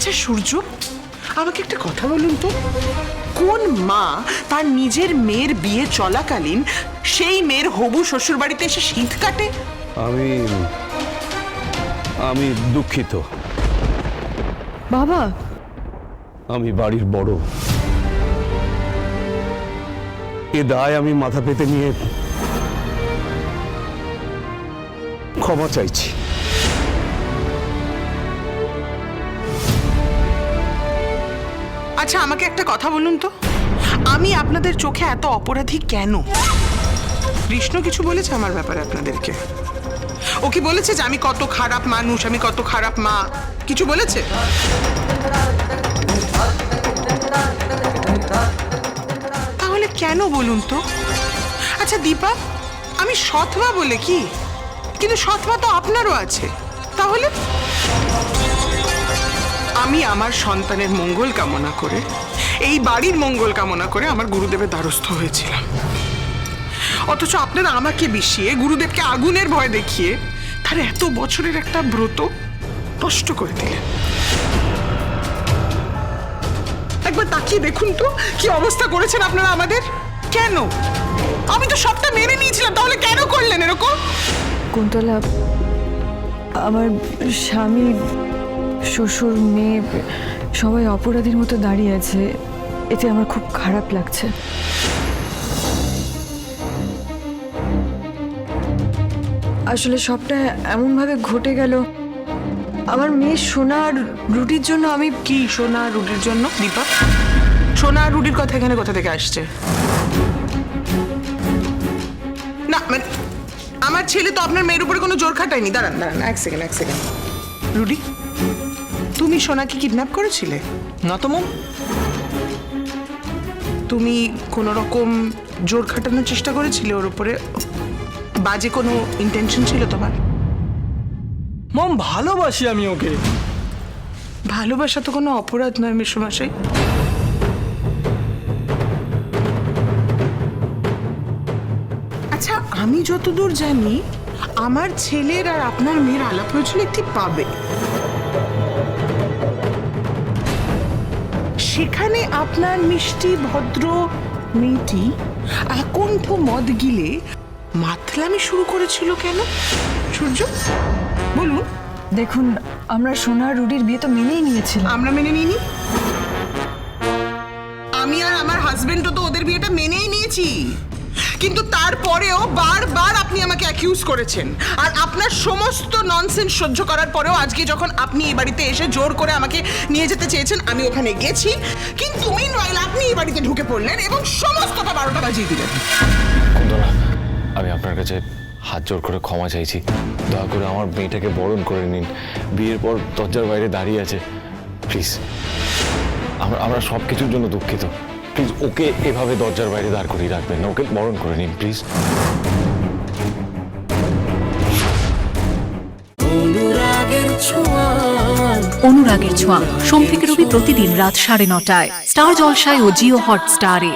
আচ্ছা সূর্য, আমাকে একটা কথা বলুন তো, কোন মা তার নিজের মেয়ের বিয়ে চলাকালীন সেই মেয়ের হবু শ্বশুর বাড়িতে এসে শীত কাটে? আমি দুঃখিত। বাবা, আমি বাড়ির বড়, এ দায় আমি মাথা পেতে নিয়ে ক্ষমা চাইছি। আচ্ছা আমাকে একটা কথা বলুন তো, আমি আপনাদের চোখে এত অপরাধী কেন? কৃষ্ণ কিছু বলেছে আমার ব্যাপারে আপনাদেরকে? ও কি বলেছে যে আমি কত খারাপ মানুষ, আমি কত খারাপ মা? কিছু বলেছে? তাহলে কেন বলুন তো? আচ্ছা দীপা, আমি সৎ মা বলে কি? কিন্তু সৎ মা তো আপনারও আছে। তাহলে আমি আমার সন্তানের মঙ্গল কামনা করে, এই বাড়ির মঙ্গল কামনা করে আমার গুরুদেবের দ্বারস্থ হয়েছিলাম, অথচ আপনারা আমাকে বিষিয়ে গুরুদেবকে আগুনের ভয় দেখিয়ে তার এত বছরের একটা ব্রত নষ্ট করে দিলেন। একবার তাকিয়ে দেখুন তো কি অবস্থা করেছেন আপনারা আমাদের। কেন? আমি তো সবটা মেনে নিয়েছিলাম, তাহলে কেন করলেন এরকম? কুন্তলা, আমার স্বামী, শ্বশুর, মেয়ে সবাই অপরাধীর মতো দাঁড়িয়ে আছে, এতে আমার খুব খারাপ লাগছে। আসলে সবটা এমনভাবে ঘটে গেল, আমার মেয়ে সোনা আর রুটির জন্য আমি... কি সোনা আর রুটির জন্য দীপা? সোনা আর রুটির কথা এখানে কোথা থেকে আসছে? না মানে আমার ছেলে তো আপনার মেয়ের উপরে কোনো জোর খাটায়নি। দাঁড়ান দাঁড়ান, এক সেকেন্ড। রুডি, তুমি সোনাকে কিডন্যাপ করেছিলে? না তো মম। তুমি কোনো রকম জোর খাটানোর চেষ্টা করেছিলে ওর উপরে? বাজে কোনো ইন্টেনশন ছিল তোমার? মম, ভালোবাসি আমি ওকে। ভালোবাসা তো কোনো অপরাধ নয় মেসোমশাই। আচ্ছা আমি যতদূর জানি আমার ছেলের আর আপনার মেয়ের আলাপ হয়েছিল একটি পাবে, সেখানে আপনার মিষ্টি ভদ্র মেয়েটি আকণ্ঠ মদ গিলে মাতলামি শুরু করেছিল কেন? সূর্য বলুন। দেখুন, আমরা সোনা আর রুটির বিয়ে তো মেনেই নিয়েছিলাম। আমরা মেনে নিইনি? আমি আর আমার হাজবেন্ডও তো ওদের বিয়েটা মেনেই নিয়েছি, কিন্তু তারপরেও বারবার আপনি আমাকে অ্যাকিউজ করেছেন। আর আপনার সমস্ত ননসেন্স সহ্য করার পরেও আজকে যখন আপনি এই বাড়িতে এসে জোর করে আমাকে নিয়ে যেতে চেয়েছেন, আমি ওখানে গেছি, কিন্তু মিনওয়াইল আপনি এই বাড়িতে ঢুকে পড়লেন এবং সমস্তটা 12টা বাজিয়ে দিলেন। কুন্তলা, আমি আপনার কাছে হাত জোর করে ক্ষমা চাইছি। দয়া করে আমার মেয়েটাকে বরণ করে নিন। বিয়ের পর দরজার বাইরে দাঁড়িয়ে আছে। প্লিজ, আমরা সব কিছুর জন্য দুঃখিত। প্লিজ ওকে এভাবে দরজার বাইরে দাঁড় করিয়ে রাখবেন না, ওকে বরণ করে নিন প্লিজ। অনুরাগের ছোঁয়া সোম থেকে রবি প্রতিদিন রাত 9:30টায় স্টার জলসায় ও জিও হটস্টারে।